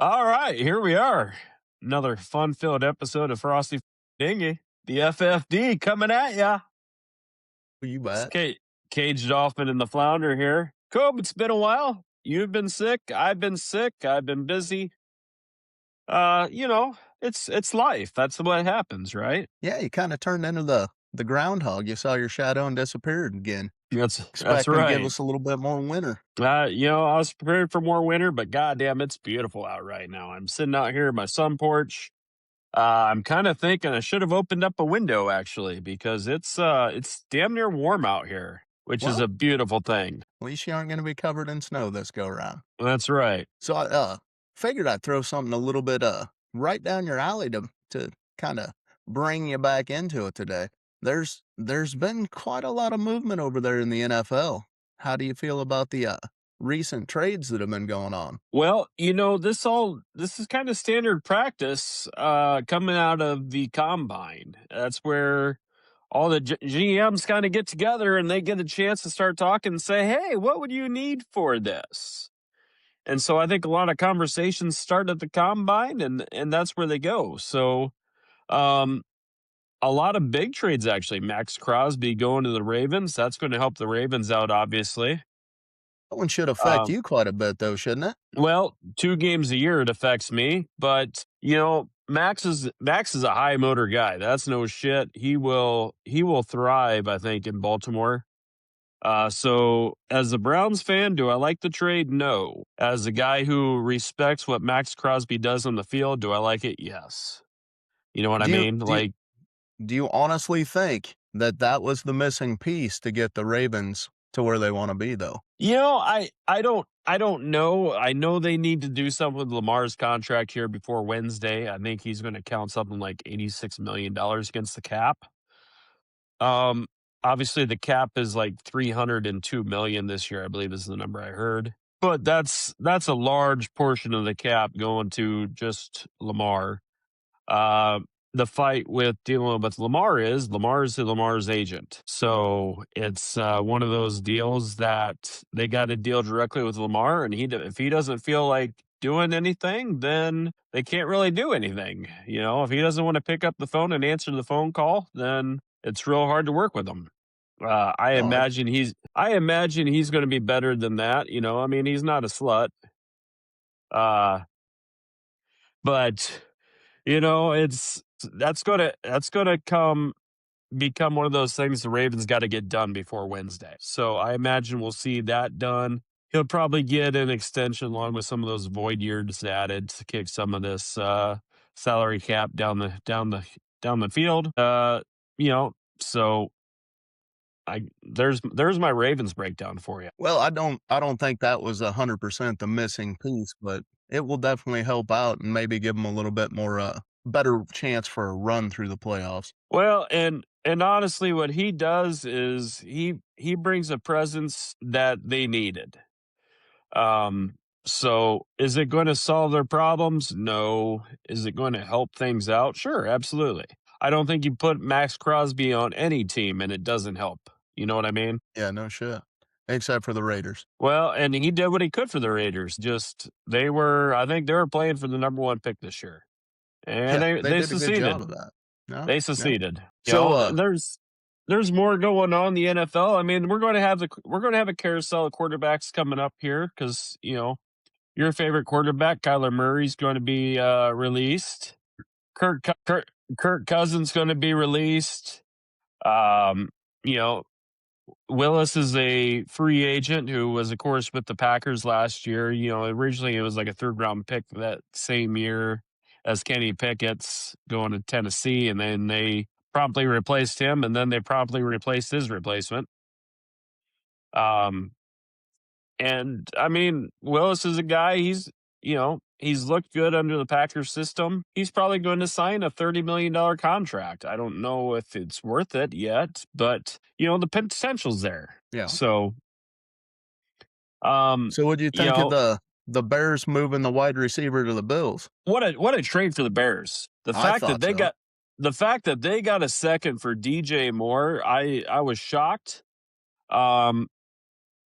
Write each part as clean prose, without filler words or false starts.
All right, here we are. Another fun-filled episode of Frosty Dingy, the FFD coming at ya. You It's bet. Caged Dolphin and the Flounder here. Cobe, it's been a while. You've been sick. I've been sick. I've been busy. You know, it's life. That's what happens, right? Yeah, you kinda turned into the groundhog. You saw your shadow and disappeared again, That's expecting to give right. us a little bit more winter. I was prepared for more winter, but goddamn, it's beautiful out right now. I'm sitting out here at my sun porch. I'm kind of thinking I should have opened up a window actually because it's damn near warm out here, which is Well, a beautiful thing. at least you aren't gonna be covered in snow this go around. That's right. So I, figured I'd throw something a little bit, right down your alley to kinda bring you back into it today. There's been quite a lot of movement over there in the NFL. How do you feel about the, recent trades that have been going on? Well, this is kind of standard practice coming out of the combine. That's where all the GMs kind of get together and they get a chance to start talking and say, "Hey, what would you need for this?" And so I think a lot of conversations start at the combine and that's where they go. So, um a lot of big trades actually. Max Crosby going to the Ravens. That's going to help the Ravens out, obviously. That one should affect Um, you quite a bit though, shouldn't it? well, 2 games a year it affects me, but Max is a high motor guy. That's no shit. He will thrive, I think, in Baltimore. So as a Browns fan, do I like the trade? No. As a guy who respects what Max Crosby does on the field, do I like it? Yes. You know what I Do you mean? do you Like, Do you honestly think that that was the missing piece to get the Ravens to where they wanna be, though? I don't know. I know they need to do something with Lamar's contract here before Wednesday. I think he's going to count something like $86 million against the cap. Um, Obviously the cap is like 302 million this year, I believe is the number I heard. But that's a large portion of the cap going to just Lamar. Uh, the fight with dealing with Lamar's agent. So it's one of those deals that they got to deal directly with Lamar, and if he doesn't feel like doing anything, then they can't really do anything. If he doesn't want to pick up the phone and answer the phone call, then it's real hard to work with him. I No, I imagine he's going to be better than that. I mean, he's not a slut, uh, but it's that's gonna come become one of those things the Ravens got to get done before Wednesday. So I imagine we'll see that done. He'll probably get an extension along with some of those void years added to kick some of this salary cap down the field. You know, so there's my Ravens breakdown for you. well, I don't think that was 100% the missing piece, but it will definitely help out and maybe give them a little bit more, better chance for a run through the playoffs. Well, and honestly, what he does is he brings a presence that they needed. Um, so is it going to solve their problems? No. Is it going to help things out? Sure, absolutely. I don't think you put Max Crosby on any team and it doesn't help. You know what I mean? Yeah, no shit. Except for the Raiders. Well, and he did what he could for the Raiders. Just I think they were playing for the number one pick this year, and Yeah, they they they did a good job succeeded. of that. No, They yeah. succeeded. So, There's more going on in the NFL. I mean, we're going to have a carousel of quarterbacks coming up here because your favorite quarterback, Kyler Murray's going to be released. Kirk, Kirk, Kirk Cousins going to be released. Um, you know, Willis is a free agent who was, of course, with the Packers last year. Originally it was like a third round pick that same year as Kenny Pickett's going to Tennessee, and then they promptly replaced him, and then they promptly replaced his replacement. Um, And I mean, Willis is a guy, he's looked good under the Packers system. He's probably going to sign a $30 million contract. I don't know if it's worth it yet, but the potential's there. yeah. So, um, So what do you you think of know, the Bears moving the wide receiver to the Bills? what a trade for the Bears. The I fact that thought they so. got the fact that they got a second for DJ Moore, I was shocked. Um,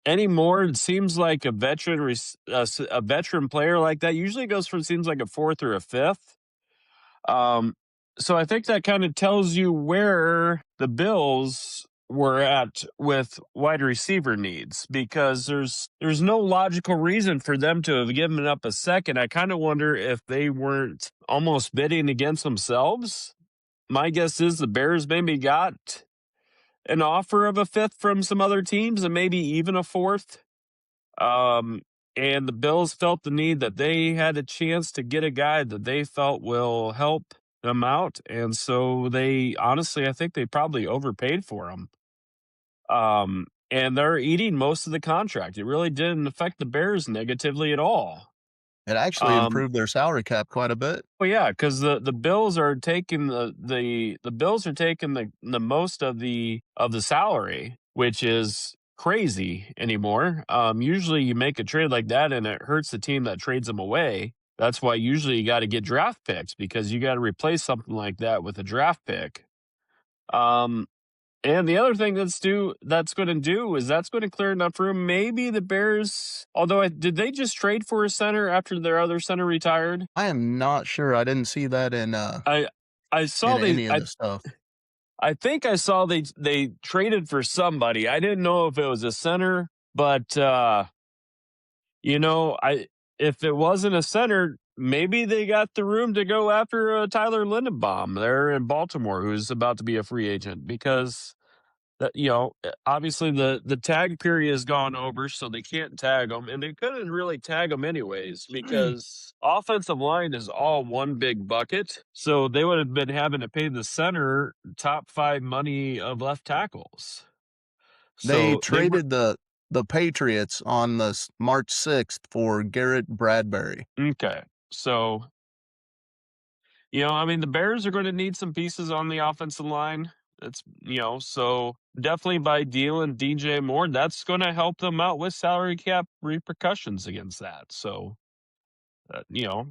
anymore, it seems like a veteran player like that usually goes for, it seems like, a 4th or a 5th. Um, so I think that kind of tells you where the Bills were at with wide receiver needs, because there's no logical reason for them to have given up a second. I kind of wonder if they weren't almost bidding against themselves. My guess is the Bears maybe got an offer of a 5th from some other teams and maybe even a 4th. Um, and the Bills felt the need that they had a chance to get a guy that they felt will help them out, and so they honestly, I think they probably overpaid for him. And they're eating most of the contract. It really didn't affect the Bears negatively at all. It actually Um, improved their salary cap quite a bit. well, yeah, because the Bills are taking the Bills are taking the most of the salary, which is crazy anymore. Usually you make a trade like that and it hurts the team that trades them away. That's why usually you got to get draft picks, because you got to replace something like that with a draft pick. Um, and the other thing that's going to do is that's going to clear enough room. Maybe the Bears, although did they just trade for a center after their other center retired? I am not sure, I didn't see that I I saw in they any of the stuff. I think I saw they traded for somebody. I didn't know if it was a center, but I if it wasn't a center, maybe they got the room to go after Tyler Lindenbaum there in Baltimore, who's about to be a free agent, because that obviously the tag period has gone over, so they can't tag him, and they couldn't really tag him anyways because offensive line is all one big bucket. So they would have been having to pay the center top 5 money of left tackles. They So they were traded the Patriots on March 6th for Garrett Bradbury. okay. So I mean, the Bears are going to need some pieces on the offensive line. So definitely by dealing DJ Moore, that's going to help them out with salary cap repercussions against that. So, uh, you know,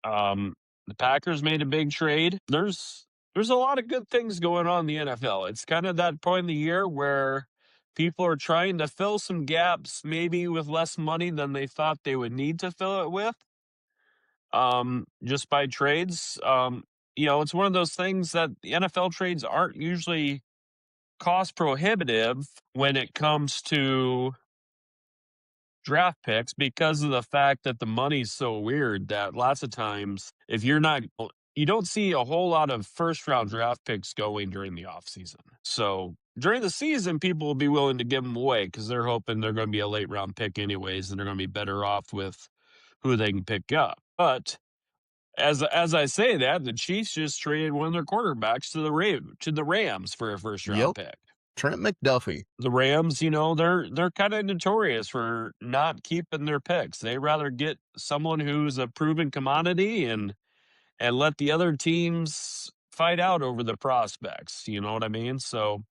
um, the Packers made a big trade. There's a lot of good things going on in the NFL. It's kind of that point in the year where people are trying to fill some gaps, maybe with less money than they thought they would need to fill it with, just by trades. It's one of those things that the NFL trades aren't usually cost prohibitive when it comes to draft picks, because of the fact that the money's so weird that lots of times if you're not you don't see a whole lot of first round draft picks going during the offseason. So during the season, people will be willing to give them away because they're hoping they're going to be a late round pick anyways, and they're going to be better off with who they can pick up. But as I say that, the Chiefs just traded one of their quarterbacks to the Rams for a first round Yep, pick. Trent McDuffie. The Rams, they're kind of notorious for not keeping their picks. They rather get someone who's a proven commodity and let the other teams fight out over the prospects. You know what I mean? So,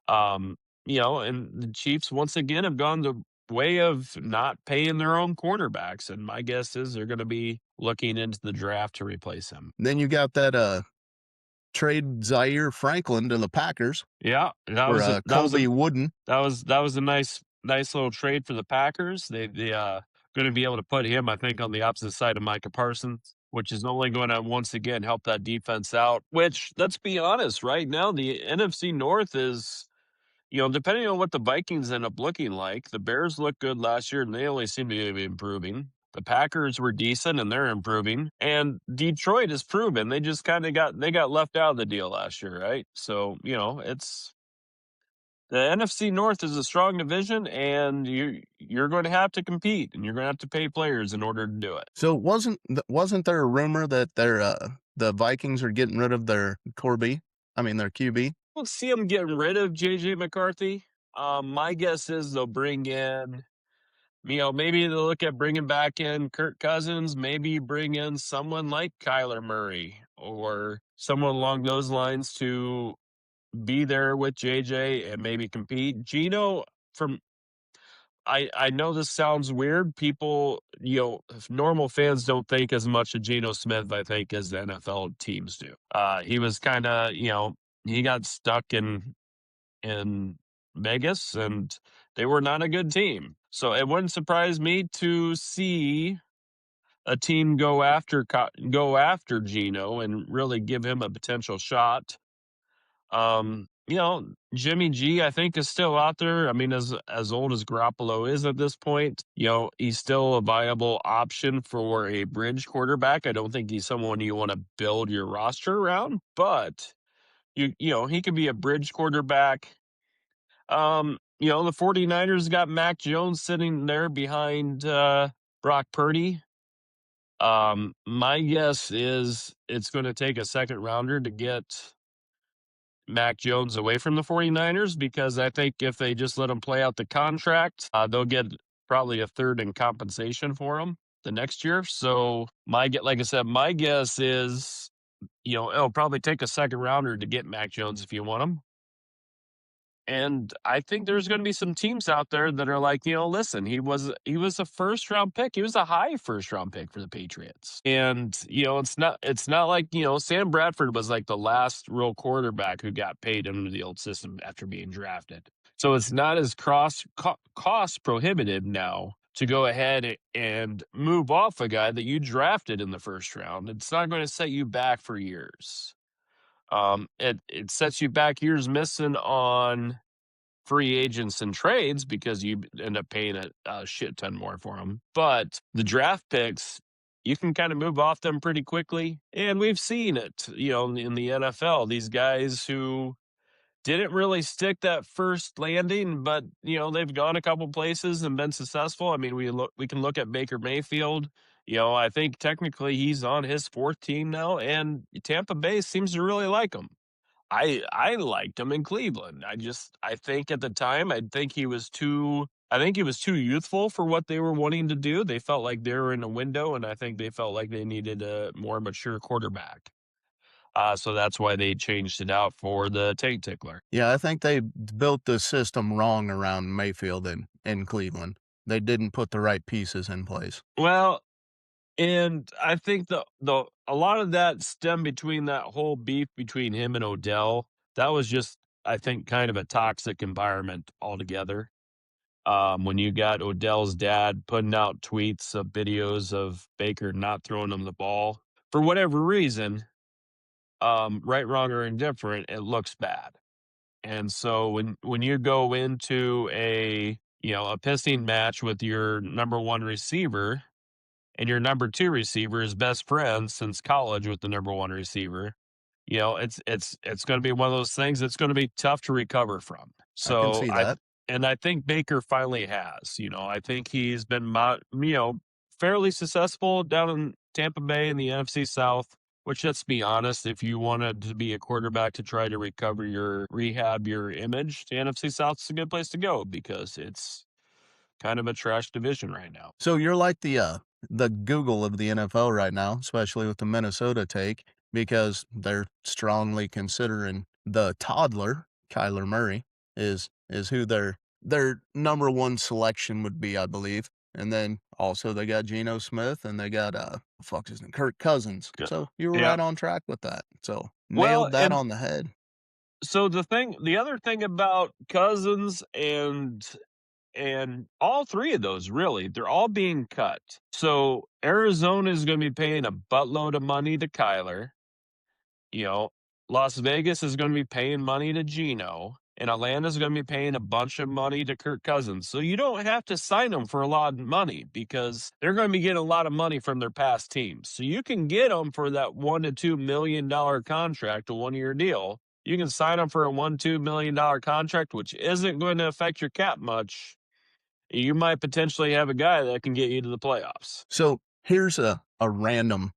um, and the Chiefs once again have gone the way of not paying their own cornerbacks, and my guess is they're going to be looking into the draft to replace him. Then you got that trade Zaire Franklin to the Packers Yeah, for Colby Wooden. that was a nice little trade for the Packers. They gonna be able to put him, I think, on the opposite side of Micah Parsons, which is only going to once again help that defense out. Which, let's be honest, right now the NFC North is, depending on what the Vikings end up looking like, the Bears looked good last year and they only seem to be improving. The Packers were decent and they're improving. And Detroit has proven they just kind of got left out of the deal last year, right? So, it's the NFC North is a strong division, and you're going to have to compete, and you're going to have to pay players in order to do it. So wasn't there a rumor that the Vikings are getting rid of their Corby? I mean their QB. We'll see them getting rid of JJ McCarthy. My guess is they'll bring in, maybe they'll look at bringing back in Kirk Cousins, maybe bring in someone like Kyler Murray or someone along those lines to be there with JJ and maybe compete. Gino, from I know this sounds weird. People, if normal fans don't think as much of Geno Smith, I think, as the NFL teams do. He was kind of, he got stuck in Vegas, and they were not a good team. So it wouldn't surprise me to see a team go after Geno and really give him a potential shot. Jimmy G, I think, is still out there. I mean, as old as Garoppolo is at this point, he's still a viable option for a bridge quarterback. I don't think he's someone you want to build your roster around, but he could be a bridge quarterback. The 49ers got Mac Jones sitting there behind Brock Purdy. My guess is it's going to take a second rounder to get Mac Jones away from the 49ers, because I think if they just let him play out the contract, they'll get probably a third in compensation for him the next year. So like I said, my guess is, it'll probably take a second rounder to get Mac Jones if you want him. And I think there's going to be some teams out there that are like, listen, he was a first round pick. He was a high first round pick for the Patriots. And, it's not like, Sam Bradford was like the last real quarterback who got paid under the old system after being drafted. So it's not as cost prohibitive now to go ahead and move off a guy that you drafted in the first round. It's not going to set you back for years. It sets you back years missing on free agents and trades because you end up paying a shit ton more for them. But the draft picks, you can kind of move off them pretty quickly. And we've seen it, in the NFL, these guys who didn't really stick that first landing, but they've gone a couple places and been successful. I mean, we can look at Baker Mayfield. I think technically he's on his fourth team now, and Tampa Bay seems to really like him. I liked him in Cleveland. I think at the time, I think he was too youthful for what they were wanting to do. They felt like they were in a window, and I think they felt like they needed a more mature quarterback. So that's why they changed it out for the Tank Tickler. Yeah, I think they built the system wrong around Mayfield in Cleveland. They didn't put the right pieces in place. Well, and I think the a lot of that stemmed between that whole beef between him and Odell. That was just, I think, kind of a toxic environment altogether. When you got Odell's dad putting out tweets of videos of Baker not throwing him the ball for whatever reason, right, wrong, or indifferent, it looks bad. And so when you go into a pissing match with your number one receiver, and your number two receiver is best friends since college with the number one receiver, it's going to be one of those things that's going to be tough to recover from. I can So see that. I think Baker finally has. I think he's been fairly successful down in Tampa Bay in the NFC South. Which, let's be honest, if you wanted to be a quarterback to try to rehab your image, the NFC South is a good place to go because it's kind of a trash division right now. So you're like the Google of the NFL right now, especially with the Minnesota take, because they're strongly considering the toddler, Kyler Murray, is who their number one selection would be, I believe. And then also they got Geno Smith and they got fuck his name, Kirk Cousins. Yeah. So you were Yeah. right on track with that. So Well, nailed that and on the head. so the other thing about Cousins and all three of those, really, they're all being cut. So Arizona is going to be paying a buttload of money to Kyler. You know, Las Vegas is going to be paying money to Geno, and Atlanta's going to be paying a bunch of money to Kirk Cousins. So you don't have to sign them for a lot of money because they're going to be getting a lot of money from their past teams. So you can get them for that $1 to $2 million contract, a 1 year deal. You can sign them for a $1 to $2 million contract, which isn't going to affect your cap much. You might potentially have a guy that can get you to the playoffs. So here's just a random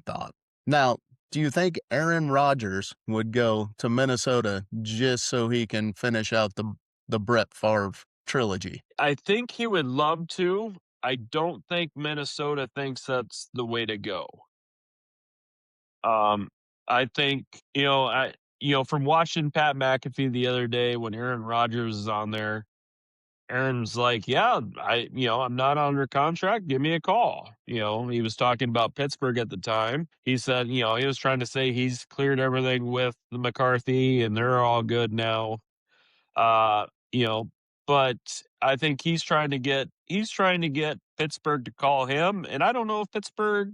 thought. Now, do you think Aaron Rodgers would go to Minnesota just so he can finish out the Brett Favre trilogy? I think he would love to. I don't think Minnesota thinks that's the way to go. I think, from watching Pat McAfee the other day when Aaron Rodgers is on there, Aaron's like, yeah, I'm not under contract. Give me a call. He was talking about Pittsburgh at the time. He said, he was trying to say he's cleared everything with the McCarthy and they're all good now. You know, but I think he's trying to get Pittsburgh to call him, and I don't know if Pittsburgh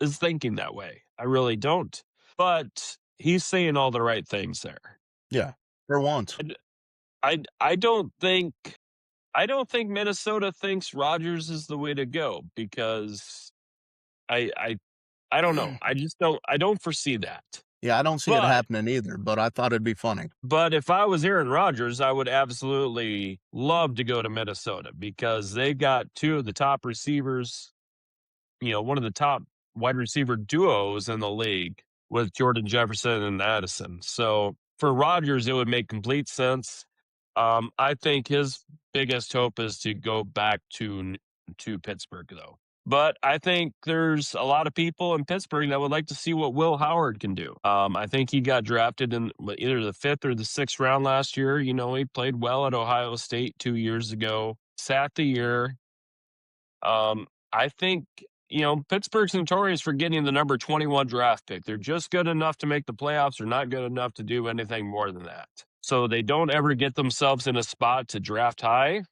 is thinking that way. I really don't. But he's saying all the right things there. Yeah, for once. And I don't think Minnesota thinks Rodgers is the way to go because I I I don't know. I don't foresee that. Yeah, I don't see it But happening either, but I thought it'd be funny. but if I was Aaron Rodgers, I would absolutely love to go to Minnesota because they got two of the top receivers, one of the top wide receiver duos in the league with Jordan Jefferson and Addison. So for Rodgers, it would make complete sense. I think his biggest hope is to go back to Pittsburgh, though. But I think there's a lot of people in Pittsburgh that would like to see what Will Howard can do. I think he got drafted in either the fifth or the sixth round last year. He played well at Ohio State 2 years ago, sat the year. I think, Pittsburgh's notorious for getting the number 21 draft pick. They're just good enough to make the playoffs or not good enough to do anything more than that. So they don't ever get themselves in a spot to draft high.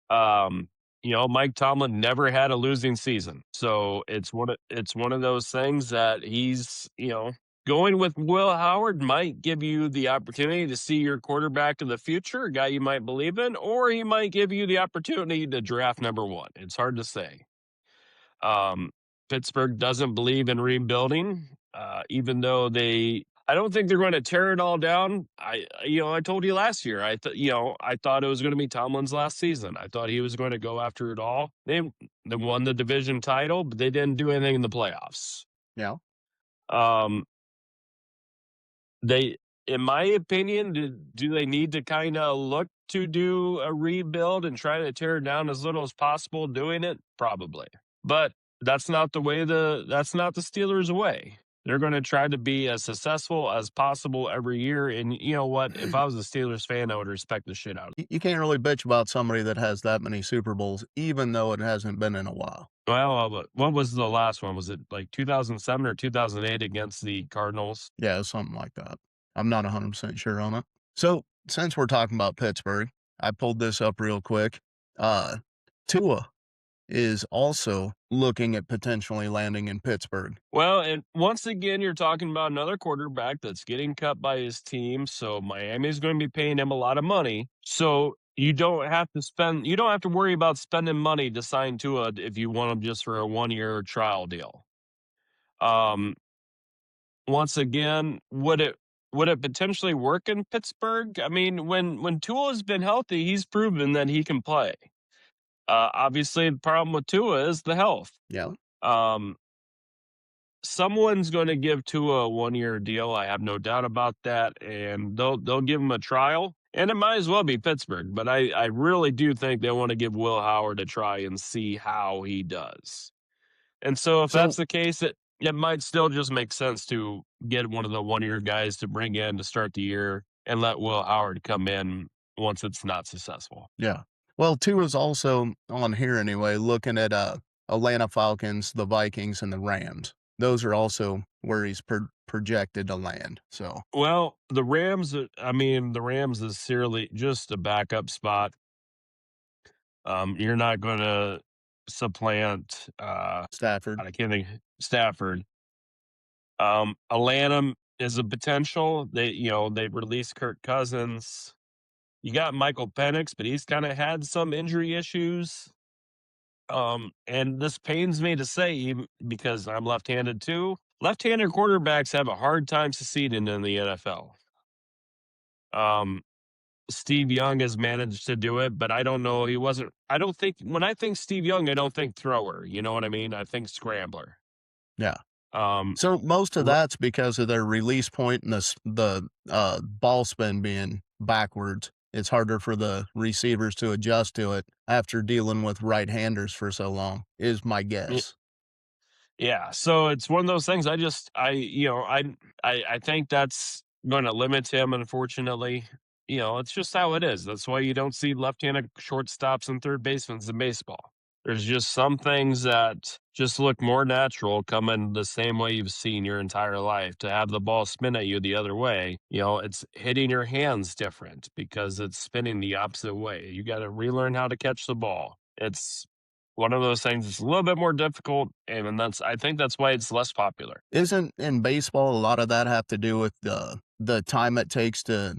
Um, Mike Tomlin never had a losing season. So it's one of those things that going with Will Howard might give you the opportunity to see your quarterback of the future, a guy you might believe in, or he might give you the opportunity to draft number one. It's hard to say. Um, Pittsburgh doesn't believe in rebuilding, even though I don't think they're going to tear it all down. I told you last year, I thought it was going to be Tomlin's last season. I thought he was going to go after it all. They won the division title, but they didn't do anything in the playoffs. Yeah. Um, they, in my opinion, do they need to kind of look to do a rebuild and try to tear it down as little as possible doing it? Probably. But that's not the Steelers' way. They're going to try to be as successful as possible every year. And you know what? If I was a Steelers fan, I would respect the shit out of it. You can't really bitch about somebody that has that many Super Bowls, even though it hasn't been in a while. Well, what was the last one? Was it like 2007 or 2008 against the Cardinals? Yeah, something like that. I'm not 100% sure on it. So, since we're talking about Pittsburgh, I pulled this up real quick. Uh, Tua is also looking at potentially landing in Pittsburgh. Well, and once again, you're talking about another quarterback that's getting cut by his team. So Miami's going to be paying him a lot of money. So you don't have to worry about spending money to sign Tua if you want him just for a 1 year trial deal. Um, Once again, would it potentially work in Pittsburgh? I mean, when Tua has been healthy, he's proven that he can play. Obviously, the problem with Tua is the health. Yeah. Um, Someone's going to give Tua a 1 year deal. I have no doubt about that, and they'll give him a trial. And it might as well be Pittsburgh, but I really do think they want to give Will Howard a try and see how he does. And so if that's So, the case, it might still just make sense to get one of the 1 year guys to bring in to start the year and let Will Howard come in once it's not successful. yeah. Well, Tua's also on here anyway, looking at Atlanta Falcons, the Vikings, and the Rams. Those are also where he's projected to land. So, Well, the Rams is seriously just a backup spot. You're not going to supplant. Stafford. I can't think Stafford. Atlanta is a potential. They released Kirk Cousins. You got Michael Penix, but he's kind of had some injury issues. And this pains me to say, even because I'm left-handed too. Left-handed quarterbacks have a hard time succeeding in the NFL. Um, Steve Young has managed to do it, but I don't know. He wasn't. I don't think when I think Steve Young, I don't think thrower. You know what I mean? I think scrambler. Yeah. Um, So most of r- that's because of their release point and the ball spin being backwards. It's harder for the receivers to adjust to it after dealing with right-handers for so long, is my y- guess. yeah. So it's one of those things. I think that's going to limit him. Unfortunately, it's just how it is. That's why you don't see left-handed shortstops and third basemen in baseball. There's just some things that just look more natural coming the same way you've seen your entire life. To have the ball spin at you the other way, it's hitting your hands different because it's spinning the opposite way. You got to relearn how to catch the ball. It's one of those things that's a little bit more difficult, and I think that's why it's less popular. Isn't in baseball a lot of that have to do with the time it takes to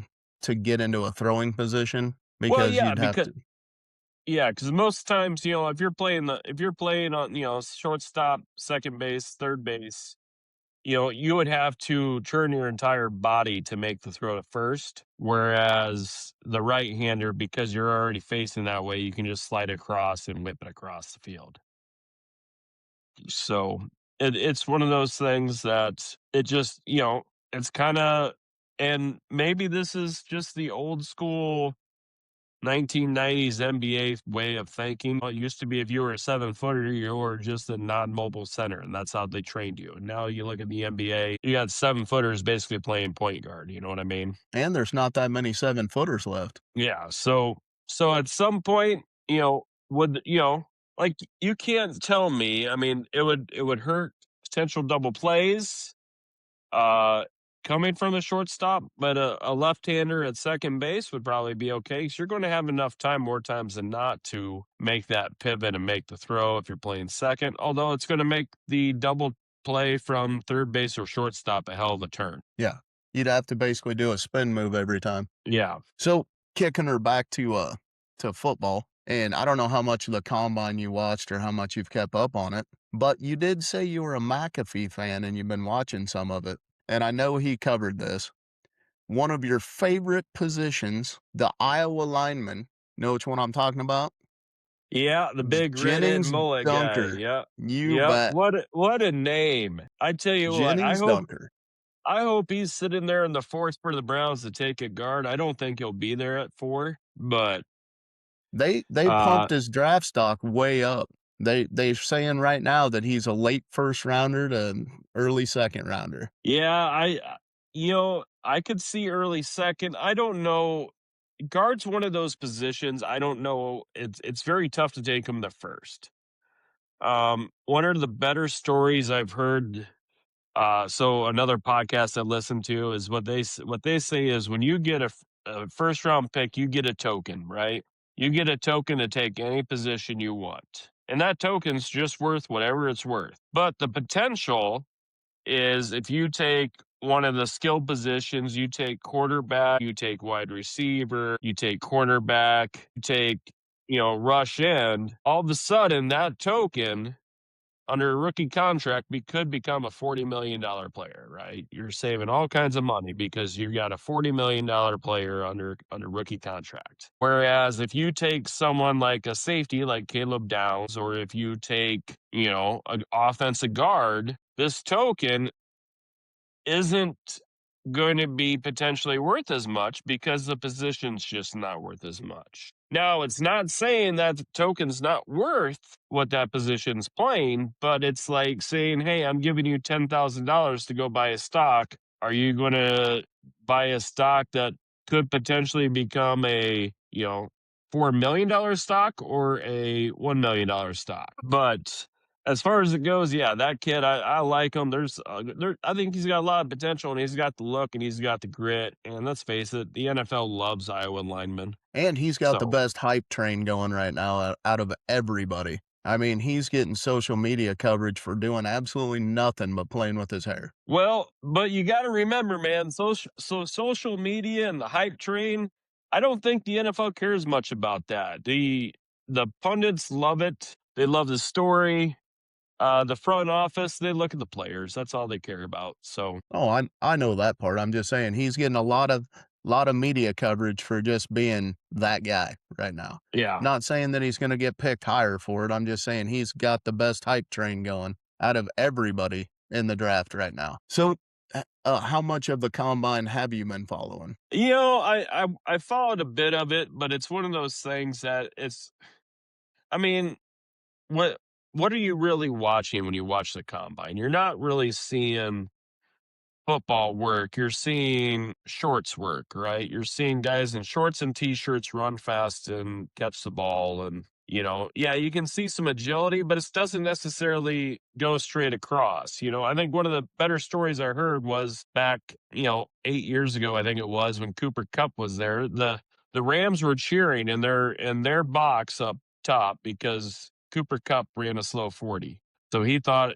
get into a throwing position? Well, Because yeah, you'd have because to. most times, if you're playing on, shortstop, second base, third base, you would have to turn your entire body to make the throw to first. Whereas the right hander, because you're already facing that way, you can just slide across and whip it across the field. So it's one of those things that it just, it's kind of, and maybe this is just the old school 1990s NBA way of thinking. Well, it used to be if you were a 7 footer, you were just a non mobile center, and that's how they trained you. And now you look at the NBA, you got 7 footers basically playing point guard. You know what I mean? And there's not that many 7-footers left. Yeah. So at some point, would like you can't tell me. I mean, it would hurt potential double plays uh, coming from the shortstop, but a left-hander at second base would probably be okay. So you're going to have enough time, more times than not, to make that pivot and make the throw if you're playing second. Although it's going to make the double play from third base or shortstop a hell of a turn. Yeah. You'd have to basically do a spin move every time. Yeah. So, kicking her back to football, and I don't know how much of the combine you watched or how much you've kept up on it, but you did say you were a McAfee fan and you've been watching some of it. And I know he covered this. One of your favorite positions, the Iowa lineman, know which one I'm talking about? Yeah, the big redhead Jennings mullet guy. Dunker. Yeah. You Yeah. bet. What a name. I tell you what, I Jennings hope Dunker. I hope he's sitting there in the fourth for the Browns to take a guard. I don't think he'll be there at 4, but They uh pumped his draft stock way up. They're saying right now that he's a late first rounder to early second rounder. yeah, I could see early second. I don't know. Guard's one of those positions. I don't know. It's very tough to take him the first. One of the better stories I've heard. So another podcast I listen to is what they say is when you get a first round pick, you get a token, right? You get a token to take any position you want, and that token's just worth whatever it's worth. But the potential is if you take one of the skill positions, you take quarterback, you take wide receiver, you take cornerback, you take, rush end, all of a sudden that token under a rookie contract could become a $40 million player, right? You're saving all kinds of money because you got a $40 million player under rookie contract. Whereas if you take someone like a safety like Caleb Downs, or if you take, an offensive guard, this token isn't going to be potentially worth as much because the position's just not worth as much. Now, it's not saying that the token's not worth what that position's playing, but it's like saying, hey, I'm giving you $10,000 to go buy a stock. Are you going to buy a stock that could potentially become a, $4 million stock or a $1 million stock? But as far as it goes, yeah, that kid, I like him. I think he's got a lot of potential, and he's got the look, and he's got the grit. And let's face it, the NFL loves Iowa linemen. And he's got the So, best hype train going right now out of everybody. I mean, he's getting social media coverage for doing absolutely nothing but playing with his hair. well, but you got to remember, man. Social media and the hype train. I don't think the NFL cares much about that. The pundits love it. They love the story. The front office, they look at the players. That's all they care about. So, Oh, I know that part. I'm just saying he's getting a lot of media coverage for just being that guy right now. yeah. Not saying that he's going to get picked higher for it. I'm just saying he's got the best hype train going out of everybody in the draft right now. So, how much of the combine have you been following? I followed a bit of it, but it's one of those things that I mean, what what are you really watching when you watch the combine? You're not really seeing football work. You're seeing shorts work, right? You're seeing guys in shorts and t-shirts run fast and catch the ball, and Yeah, you can see some agility, but it doesn't necessarily go straight across. I think one of the better stories I heard was back, 8 years ago, I think it was when Cooper Cup was there. The Rams were cheering in their box up top because Cooper Cup ran a slow 40. So they thought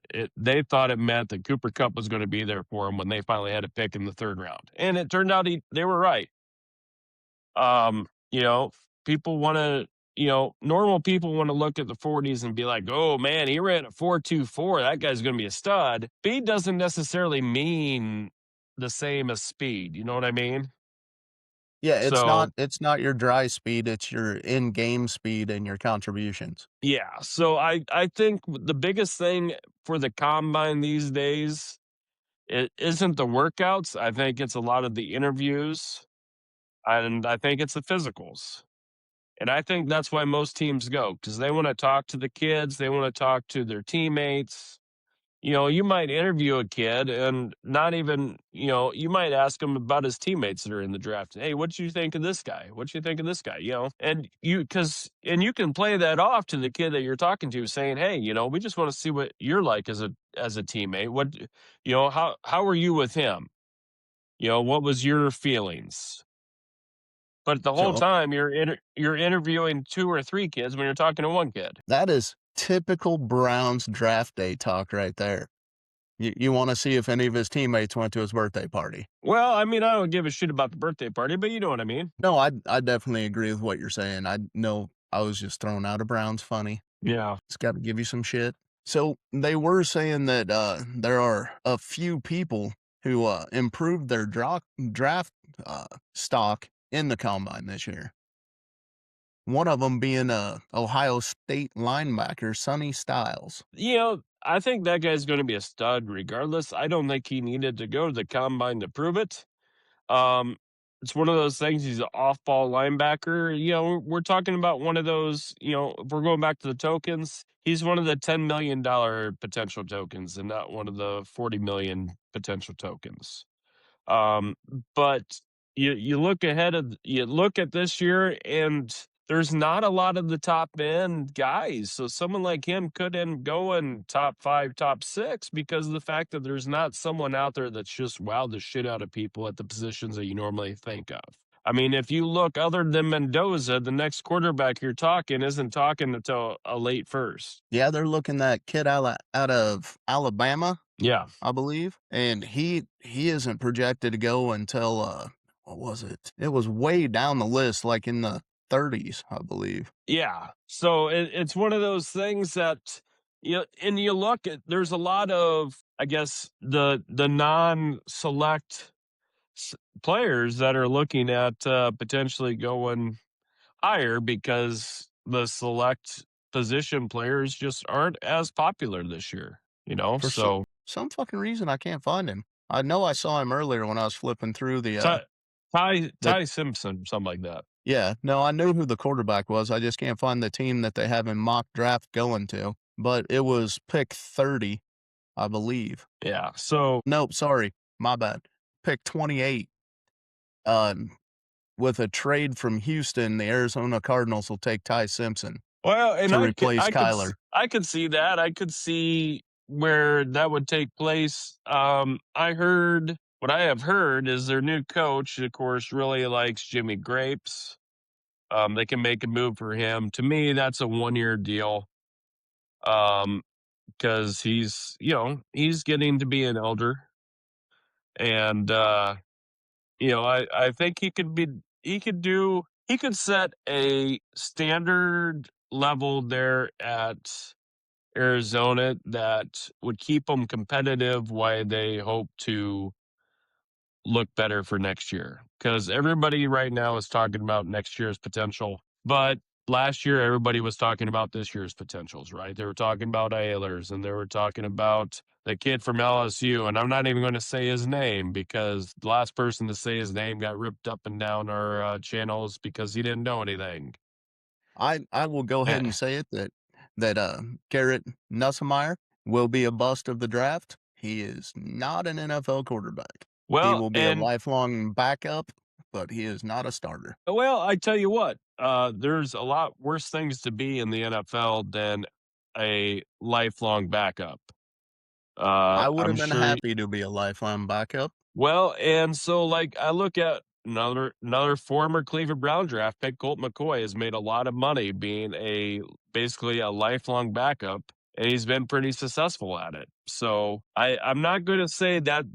it meant that Cooper Cup was going to be there for him when they finally had a pick in the third round. And it turned out they were right. Um, you know, people want to, normal people want to look at the 40s and be like, oh man, he ran a 4.24. That guy's going to be a stud. Speed doesn't necessarily mean the same as speed. You know what I mean? Yeah, So, it's not your dry speed, it's your in-game speed and your contributions. yeah. So I think the biggest thing for the combine these days, it isn't the workouts. I think it's a lot of the interviews and I think it's the physicals. And I think that's why most teams go because they want to talk to the kids, they want to talk to their teammates. You might interview a kid and not even, you might ask him about his teammates that are in the draft. Hey, what do you think of this guy? What do you think of this guy? And you can play that off to the kid that you're talking to, saying, hey, we just want to see what you're like as a teammate. How are you with him? What was your feelings? But the whole So time you're interviewing 2 or 3 kids when you're talking to 1 kid. that is typical Browns draft day talk right there. You wanna see if any of his teammates went to his birthday party. Well, I mean, I don't give a shit about the birthday party, but you know what I mean. No, I definitely agree with what you're saying. I know I was just throwing out a Browns funny. Yeah. It's gotta give you some shit. So, they were saying that, there are a few people who, improved their draft, stock in the combine this year. One of them being, Ohio State linebacker Sonny Styles. I think that guy's gonna be a stud regardless. I don't think he needed to go to the combine to prove it. Um, it's one of those things, he's an off-ball linebacker. We're talking about one of those, if we're going back to the tokens, he's one of the $10 million potential tokens and not one of the 40 million potential tokens. Um, but you look at this year and there's not a lot of the top end guys. So someone like him could end going top 5, top 6 because of the fact that there's not someone out there that's just wowed the shit out of people at the positions that you normally think of. I mean, if you look other than Mendoza, the next quarterback you're talking isn't talking until a late first. Yeah, they're looking that kid out of Alabama, Yeah. I believe, and he isn't projected to go until, what was it? It was way down the list, like in the 30s, I believe. Yeah. So it's one of those things that you look at. There's a lot of, I guess, the non-select players that are looking at potentially going higher because the select position players just aren't as popular this year. For So some fucking reason, I can't find him. I know I saw him earlier when I was flipping through Ty the Ty Simpson, something like that. yeah, no, I knew who the quarterback was, I just can't find the team that they have in mock draft going to, but it was pick 30, I believe. Yeah. So Nope, sorry, my bad. Pick 28, um, with a trade from Houston, the Arizona Cardinals will take Ty Simpson well, and to replace Kyler. I could see that. I could see where that would take place. What I have heard is their new coach, of course, really likes Jimmy Grapes. They can make a move for him. To me, that's a 1-year deal. Um, because he's getting to be an elder, and I think he could set a standard level there at Arizona that would keep them competitive while they hope to look better for next year. Because everybody right now is talking about next year's potential, but last year everybody was talking about this year's potentials, right? They were talking about Ailers and they were talking about the kid from LSU, and I'm not even going to say his name because the last person to say his name got ripped up and down our channels because he didn't know anything. I will go ahead Eh, and say it that Garrett Nussmeier will be a bust of the draft. He is not an NFL quarterback. He well, will be a and lifelong backup, but he is not a starter. well, I tell you what. there's a lot worse things to be in the NFL than a lifelong backup. I would I'm have been sure. happy to be a lifeline backup. Well, and so, like, I look at another former Cleveland Brown draft pick, Colt McCoy, has made a lot of money being a basically a lifelong backup, and he's been pretty successful at it. So I'm not going to say that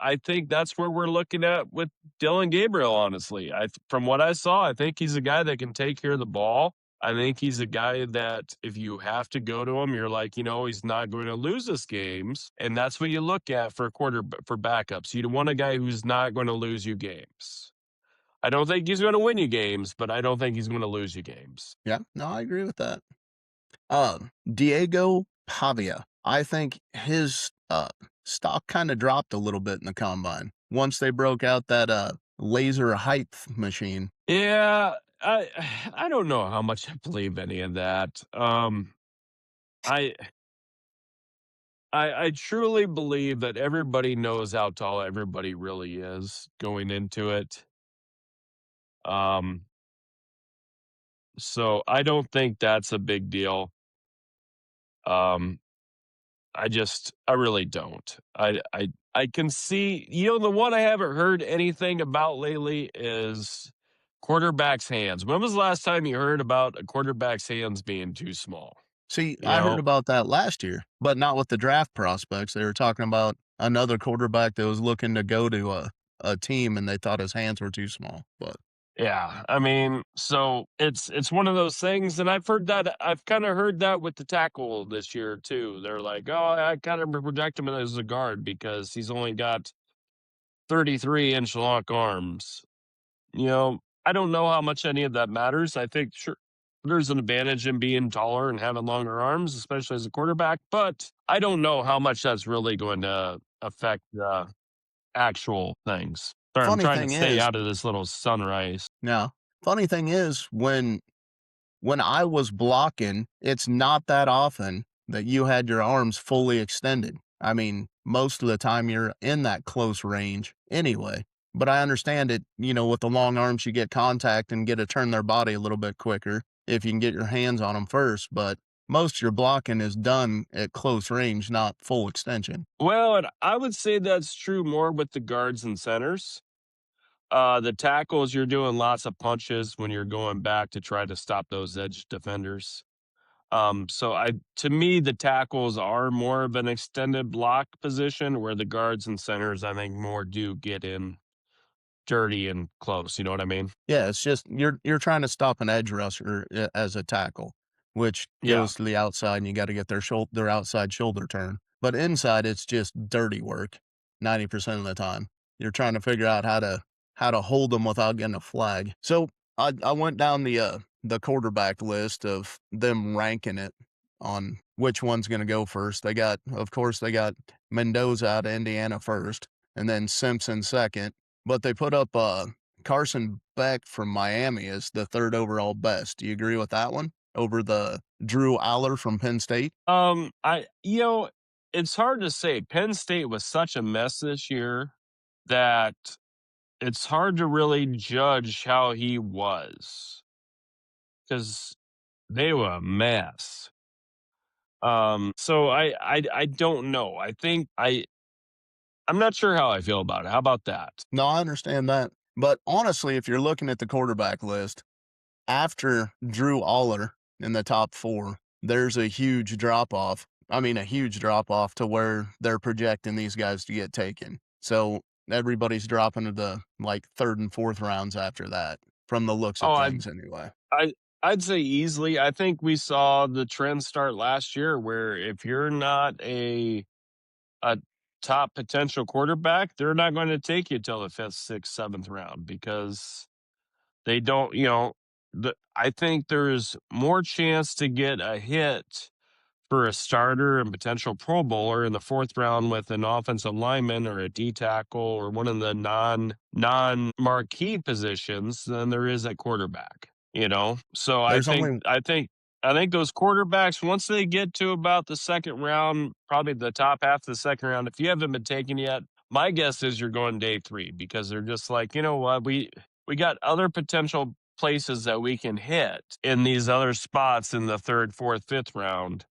I think that's where we're looking at with Dylan Gabriel. Honestly, from what I saw, I think he's a guy that can take care of the ball. I think he's a guy that if you have to go to him, you're like, he's not going to lose us games. And that's what you look at for backups. You want a guy who's not going to lose you games. I don't think he's going to win you games, but I don't think he's going to lose you games. Yeah, no, I agree with that. Diego Pavia. I think his stock kind of dropped a little bit in the combine once they broke out that laser height machine. Yeah, I I don't know how much I believe any of that. I I truly believe that everybody knows how tall everybody really is going into it. Um, so I don't think that's a big deal. Um, I really don't. I can see, the one I haven't heard anything about lately is quarterback's hands. When was the last time you heard about a quarterback's hands being too small? See, You I heard know? about that last year, but not with the draft prospects. They were talking about another quarterback that was looking to go to a team and they thought his hands were too small. But Yeah, I mean, so it's one of those things, and I've kind of heard that with the tackle this year too. They're like, "Oh, I kind of project him as a guard because he's only got 33-inch long arms." I don't know how much any of that matters. I think sure there's an advantage in being taller and having longer arms, especially as a quarterback, but I don't know how much that's really going to affect actual things. Sorry, I'm funny trying to thing stay is, out of this little sunrise. now, funny thing is when I was blocking, it's not that often that you had your arms fully extended. I mean, most of the time you're in that close range anyway. But I understand it, with the long arms, you get contact and get to turn their body a little bit quicker if you can get your hands on them first. But most of your blocking is done at close range, not full extension. Well, and I would say that's true more with the guards and centers. The tackles, you're doing lots of punches when you're going back to try to stop those edge defenders. So to me, the tackles are more of an extended block position where the guards and centers, I think, more do get in dirty and close. You know what I mean? Yeah, it's just you're trying to stop an edge rusher as a tackle, which Yeah. goes to the outside, and you got to get their outside shoulder turn. But inside, it's just dirty work. 90% of the time, you're trying to figure out how to hold them without getting a flag. So I went down the quarterback list of them ranking it on which one's going to go first. Of course, they got Mendoza out of Indiana first, and then Simpson second. But they put up Carson Beck from Miami is the 3rd overall best. Do you agree with that one over the Drew Aller from Penn State? It's hard to say. Penn State was such a mess this year that it's hard to really judge how he was because they were a mess. So I don't know. I'm not sure how I feel about it. How about that? No, I understand that. But honestly, if you're looking at the quarterback list, after Drew Aller in the top 4, there's a huge drop off. I mean, a huge drop off to where they're projecting these guys to get taken. So everybody's dropping to the like 3rd and 4th rounds after that, from the looks Oh, of things anyway. I I'd say easily. I think we saw the trend start last year where if you're not a top potential quarterback, they're not going to take you till the 5th, 6th, 7th round because they don't, I think there's more chance to get a hit for a starter and potential Pro Bowler in the 4th round with an offensive lineman or a D tackle or one of the non marquee positions than there is at quarterback. So I There's think only I think those quarterbacks once they get to about the 2nd round, probably the top half of the 2nd round, if you haven't been taken yet, my guess is you're going day 3 because they're just like, you know what, we got other potential places that we can hit in these other spots in the third, fourth, fifth round.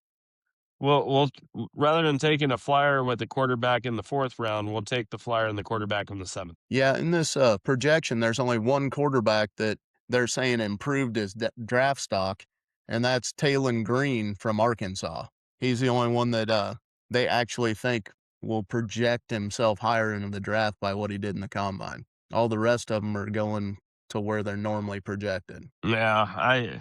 Rather than taking a flyer with the quarterback in the fourth round, we'll take the flyer and the quarterback in the seventh. Yeah, in this projection, there's only one quarterback that they're saying improved his draft stock, and that's Talon Green from Arkansas. He's the only one that they actually think will project himself higher into the draft by what he did in the combine. All the rest of them are going to where they're normally projected. Yeah,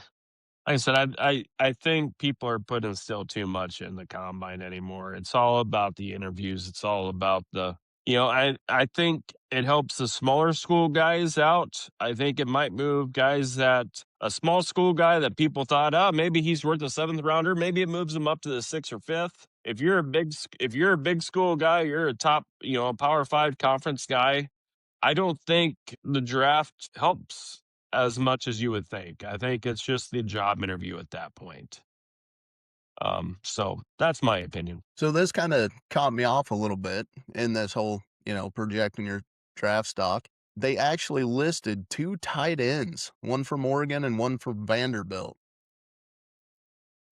like I said, I think people are putting still too much in the combine anymore. It's all about the interviews. It's all about I think it helps the smaller school guys out. I think it might move guys that a small school guy that people thought, oh, maybe he's worth a seventh rounder. Maybe it moves him up to the sixth or fifth. If you're a big school guy, you're a top, Power Five conference guy. I don't think the draft helps as much as you would think. I think it's just the job interview at that point. So that's my opinion. So this kind of caught me off a little bit in this whole, projecting your draft stock. They actually listed two tight ends, one from Oregon and one from Vanderbilt.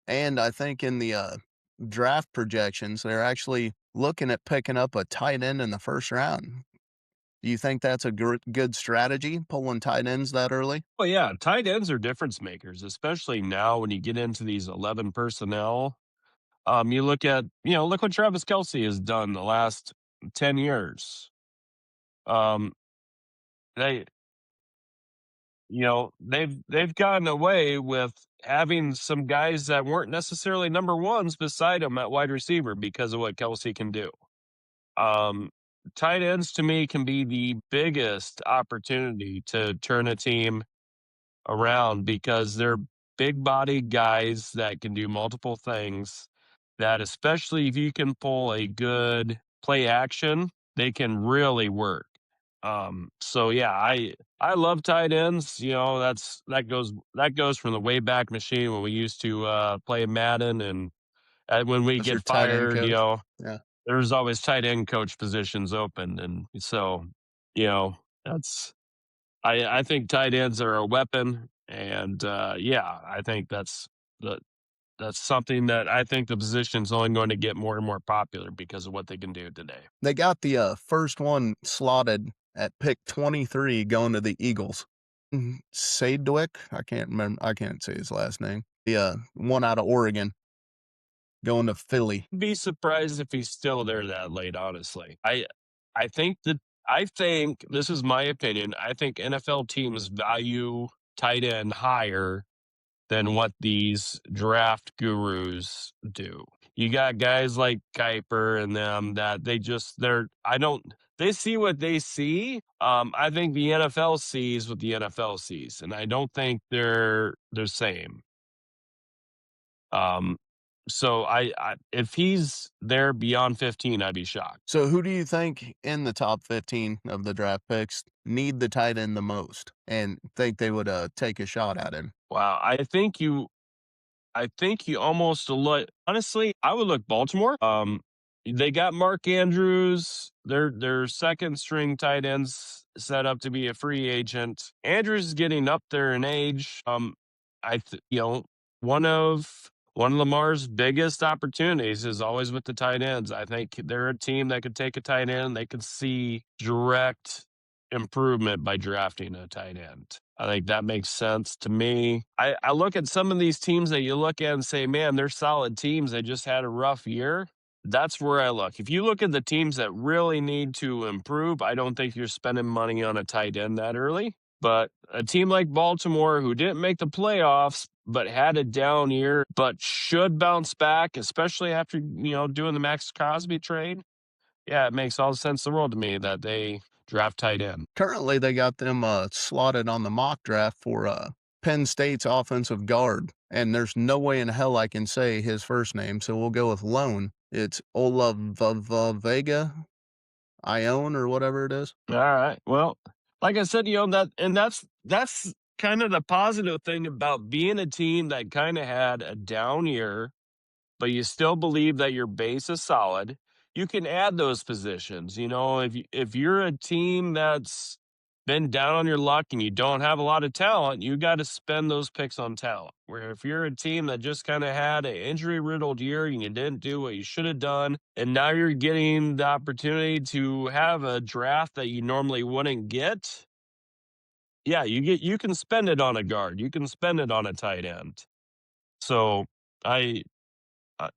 And I think in the draft projections, they're actually looking at picking up a tight end in the first round. Do you think that's a good strategy, pulling tight ends that early? Well, yeah, tight ends are difference makers, especially now when you get into these 11 personnel. You look what Travis Kelsey has done the last 10 years. Um, they, they've gotten away with having some guys that weren't necessarily number ones beside him at wide receiver because of what Kelsey can do. Um, Tight ends to me can be the biggest opportunity to turn a team around because they're big bodied guys that can do multiple things. That, especially if you can pull a good play action, they can really work. So yeah, I love tight ends. That goes from the way back machine when we used to play Madden and when we That's your get tight end fired, coach. Yeah. there's always tight end coach positions open, and so you know that's I think tight ends are a weapon, and yeah, I think the that's something that I think the position's only going to get more and more popular because of what they can do today. They got the first one slotted at pick 23 going to the Eagles. Sadwick, I can't remember. I can't say his last name. The one out of Oregon going to Philly. Be surprised if he's still there that late. Honestly, I think that I think this is my opinion. I think NFL teams value tight end higher than what these draft gurus do. You got guys like Kuiper and them that they're I don't they see what they see. I think the NFL sees what the NFL sees, and I don't think they're the same. Um, so if he's there beyond 15, I'd be shocked. So who do you think in the top 15 of the draft picks need the tight end the most and think they would take a shot at him? Wow, I think you almost look honestly, I would look Baltimore. They got Mark Andrews, their second string tight ends set up to be a free agent. Andrews is getting up there in age. I th- you know, one of Lamar's biggest opportunities is always with the tight ends. I think they're a team that could take a tight end. They could see direct improvement by drafting a tight end. I think that makes sense to me. I look at some of these teams that you look at and say, man, they're solid teams. They just had a rough year. That's where I look. If you look at the teams that really need to improve, I don't think you're spending money on a tight end that early. But a team like Baltimore, who didn't make the playoffs, but had a down year, but should bounce back, especially after, doing the Max Crosby trade. Yeah, it makes all the sense in the world to me that they draft tight end. Currently, they got them slotted on the mock draft for Penn State's offensive guard, and there's no way in hell I can say his first name, so we'll go with Lone. It's Vega Ione or whatever it is. All right. Well, like I said, that's kind of the positive thing about being a team that kind of had a down year, but you still believe that your base is solid. You can add those positions. If you're a team that's been down on your luck and you don't have a lot of talent, you got to spend those picks on talent. Where if you're a team that just kind of had an injury riddled year and you didn't do what you should have done, and now you're getting the opportunity to have a draft that you normally wouldn't get, yeah, you can spend it on a guard, you can spend it on a tight end. So I, I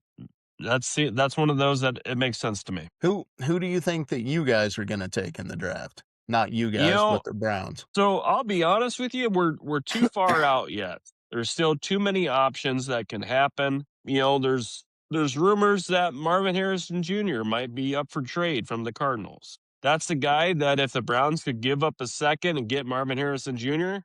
that's one of those that it makes sense to me. Who do you think that you guys are gonna take in the draft? Not you You guys, know, but the Browns. so I'll be honest with you, we're too far out yet. There's still too many options that can happen. There's rumors that Marvin Harrison Jr. might be up for trade from the Cardinals. That's the guy that if the Browns could give up a second and get Marvin Harrison Jr.,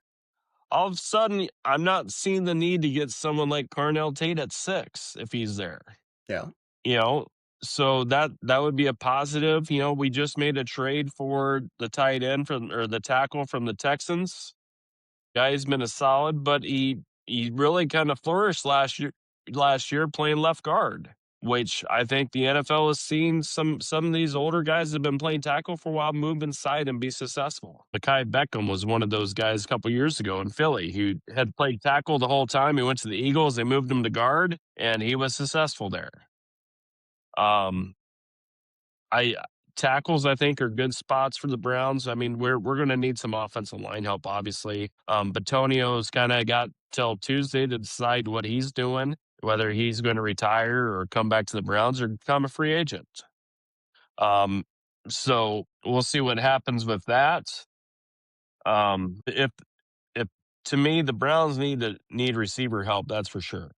all of a sudden I'm not seeing the need to get someone like Carnell Tate at 6 if he's there. Yeah. You know, so that would be a positive. We just made a trade for the tight end from or the tackle from the Texans. Guy's been a solid, but he really kind of flourished last year playing left guard, which I think the NFL has seen some of these older guys that have been playing tackle for a while move inside and be successful. Mekhi Beckham was one of those guys a couple years ago in Philly who had played tackle the whole time. He went to the Eagles, they moved him to guard, and he was successful there. Um, I tackles I think are good spots for the Browns. I mean, we're going to need some offensive line help, obviously. Batonio's kind of got till Tuesday to decide what he's doing, whether he's going to retire or come back to the Browns or become a free agent. Um, so we'll see what happens with that. If to me the Browns need receiver help, that's for sure.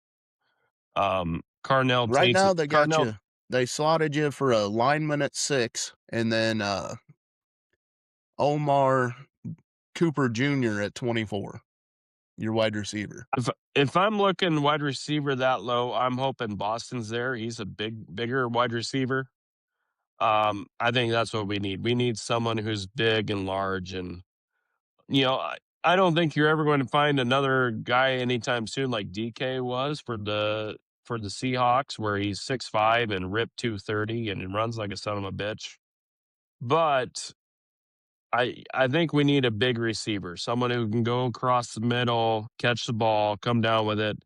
Carnell Right Tate's now, they got Carnell. you they slotted you for a lineman at 6, and then, Omar Cooper Jr. at 24, your wide receiver. If I'm looking wide receiver that low, I'm hoping Boston's there. He's a bigger wide receiver. I think that's what we need. We need someone who's big and large, and I don't think you're ever going to find another guy anytime soon like DK was for the Seahawks, where he's 6'5" and ripped 230 and runs like a son of a bitch. But I think we need a big receiver, someone who can go across the middle, catch the ball, come down with it,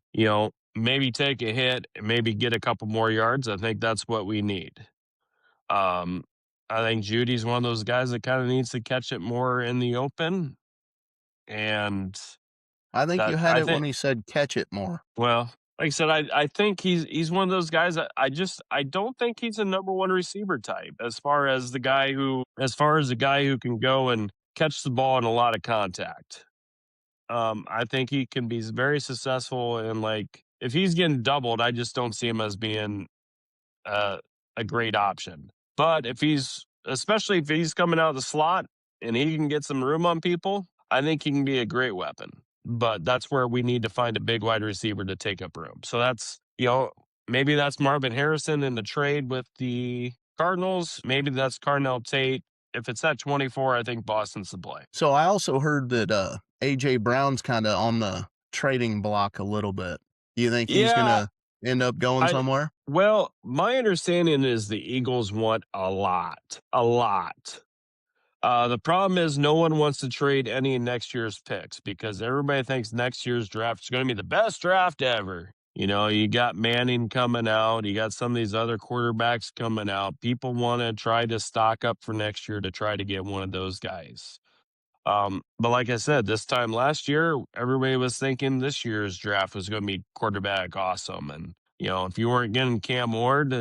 maybe take a hit, and maybe get a couple more yards. I think that's what we need. Um, I think Judy's one of those guys that kind of needs to catch it more in the open, and I think that you had I it think. when he said, "Catch it more." Well, like I said, I think he's one of those guys that I don't think he's a number one receiver type as far as the guy who can go and catch the ball in a lot of contact. I think he can be very successful and like if he's getting doubled, I just don't see him as being uh, a great option. But especially if he's coming out of the slot and he can get some room on people, I think he can be a great weapon. But that's where we need to find a big wide receiver to take up room. So maybe that's Marvin Harrison in the trade with the Cardinals. Maybe that's Carnell Tate. If it's at 24, I think Boston's the play. So I also heard that, A.J. Brown's kinda on the trading block a little bit. You think he's Yeah, gonna end up going I somewhere? well, my understanding is the Eagles want a lot, a lot. The problem is no one wants to trade any of next year's picks because everybody thinks next year's draft is going to be the best draft ever. You got Manning coming out, you got some of these other quarterbacks coming out. People want to try to stock up for next year to try to get one of those guys. But like I said, this time last year, everybody was thinking this year's draft was going to be quarterback awesome. And, if you weren't getting Cam Ward,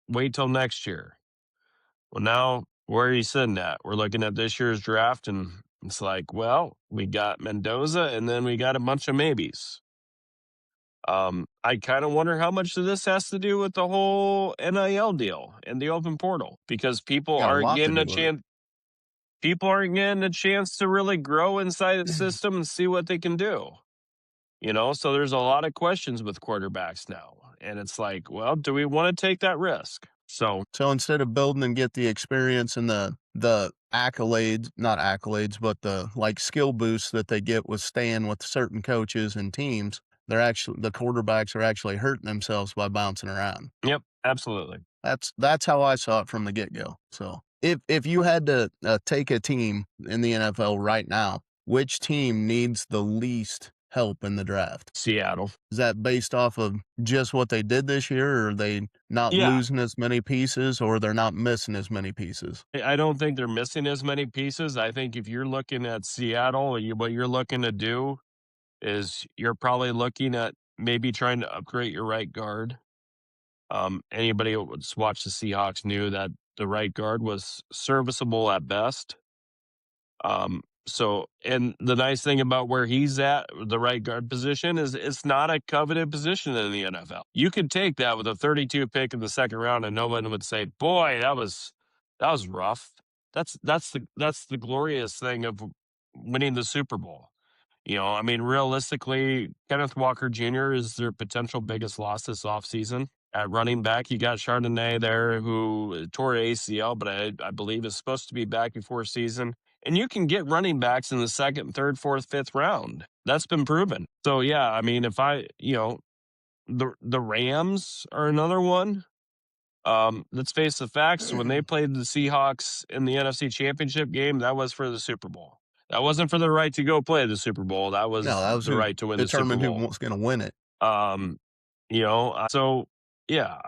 wait till next year. Well, now where are you sitting at? We're looking at this year's draft, and it's like, well, we got Mendoza, and then we got a bunch of maybes. I kind of wonder how much of this has to do with the whole NIL deal and the open portal because people Got a aren't lot to getting a do with it. chance. People aren't getting a chance to really grow inside the system and see what they can do. So there's a lot of questions with quarterbacks now, and it's like, well, do we want to take that risk? So, So instead of building and get the experience and the accolades, not accolades, but the, like, skill boosts that they get with staying with certain coaches and teams, the quarterbacks are actually hurting themselves by bouncing around. yep, absolutely. That's how I saw it from the get-go, so If you had to, take a team in the NFL right now, which team needs the least help in the draft? Seattle. Is that based off of just what they did this year, or are they not Yeah, losing as many pieces, or they're not missing as many pieces? I don't think they're missing as many pieces. I think if you're looking at Seattle, what you're looking to do is you're probably looking at maybe trying to upgrade your right guard. Anybody who's watched the Seahawks knew that the right guard was serviceable at best. And the nice thing about where he's at, the right guard position, is it's not a coveted position in the NFL. You could take that with a 32 pick in the second round, and no one would say, "Boy, that was rough." That's the glorious thing of winning the Super Bowl. I mean, realistically, Kenneth Walker Jr. is their potential biggest loss this offseason. At running back, you got Chardonnay there who tore ACL, but I believe is supposed to be back before season. And you can get running backs in the second, third, fourth, fifth round. That's been proven. So yeah, I mean, if the Rams are another one. Let's face the facts. When they played the Seahawks in the NFC Championship game, that was for the Super Bowl. That wasn't for the right to go play the Super Bowl. That No, was that was the who right to win the Super determined who Bowl. was gonna win it. Um, so yeah,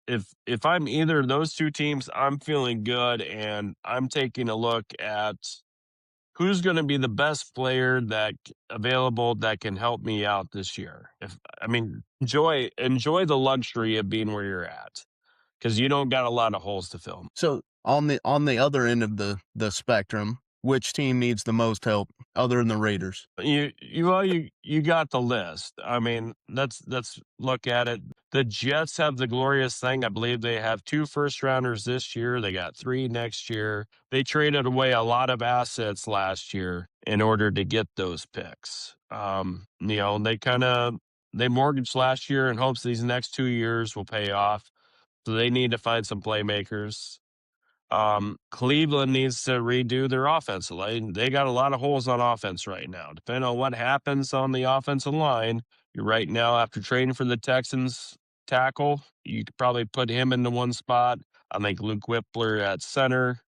if I'm either of those two teams, I'm feeling good, and I'm taking a look at who's going to be the best player available that can help me out this year. If I mean, enjoy the luxury of being where you're at because you don't got a lot of holes to fill. So, on the other end of the spectrum, which team needs the most help other than the Raiders? You got the list. I mean, let's look at it. The Jets have the glorious thing. I believe they have two first rounders this year. They got three next year. They traded away a lot of assets last year in order to get those picks. They mortgaged last year in hopes these next 2 years will pay off. So they need to find some playmakers. Cleveland needs to redo their offensive line. They got a lot of holes on offense right now. Depending on what happens on the offensive line, you're right now after trading for the Texans tackle, you could probably put him into one spot. I think Luke Whippler at center.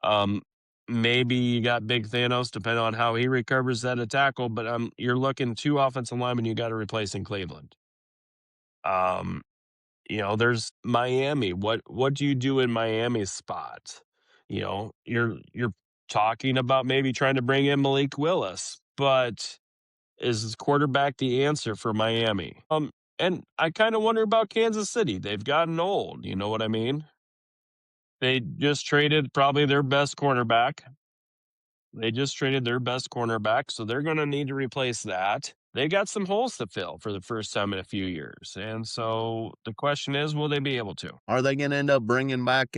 Um, Maybe you got Big Thanos, depending on how he recovers at a tackle. But you're looking two offensive linemen you got to replace in Cleveland. Um, there's Miami. What do you do in Miami's spot? You're talking about maybe trying to bring in Malik Willis, but is quarterback the answer for Miami? And I kind of wonder about Kansas City. They've gotten old. You know what I mean? They just traded probably their best cornerback. They just traded their best cornerback, so they're going to need to replace that. They got some holes to fill for the first time in a few years. And so the question is, will they be able to? Are they gonna end up bringing back,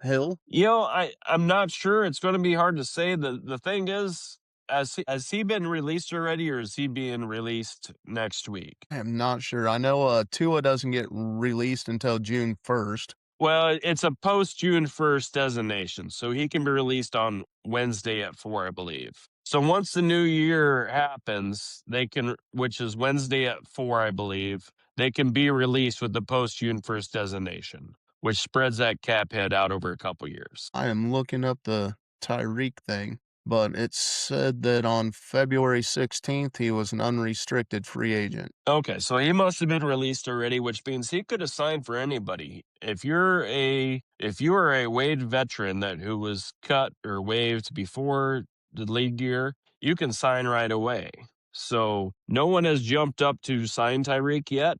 Hill? I'm not sure. It's going to be hard to say. The thing is, has he been released already, or is he being released next week? I am not sure. I know, Tua doesn't get released until June 1st. Well, it's a post June 1st designation, so he can be released on Wednesday at 4, I believe. So once the new year happens, they can, which is Wednesday at 4, I believe, they can be released with the post June 1st designation, which spreads that cap hit out over a couple years. I am looking up the Tyreek thing, but it said that on February 16th, he was an unrestricted free agent. Okay, so he must have been released already, which means he could have signed for anybody. If you are a waived veteran who was cut or waived before the league year, you can sign right away. So no one has jumped up to sign Tyreek yet.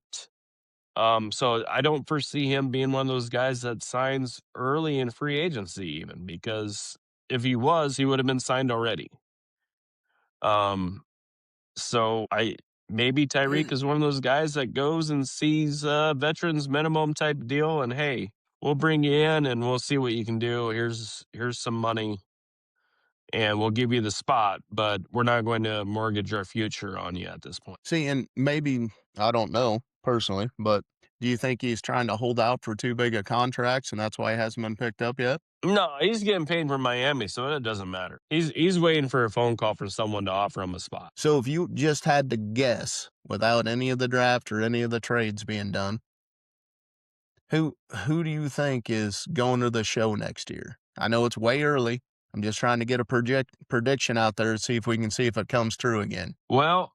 So I don't foresee him being one of those guys that signs early in free agency, even because if he was, he would have been signed already. Um, so I maybe Tyreek is one of those guys that goes and sees a veterans minimum type deal, and hey, we'll bring you in and we'll see what you can do. Here's some money, and we'll give you the spot, but we're not going to mortgage our future on you at this point. See, and maybe I don't know personally, but do you think he's trying to hold out for too big of contracts and that's why he hasn't been picked up yet? No, he's getting paid for Miami, so it doesn't matter. He's waiting for a phone call from someone to offer him a spot. So if you just had to guess without any of the draft or any of the trades being done, who do you think is going to the show next year? I know it's way early. I'm just trying to get a prediction out there to see if we can see if it comes true again. Well,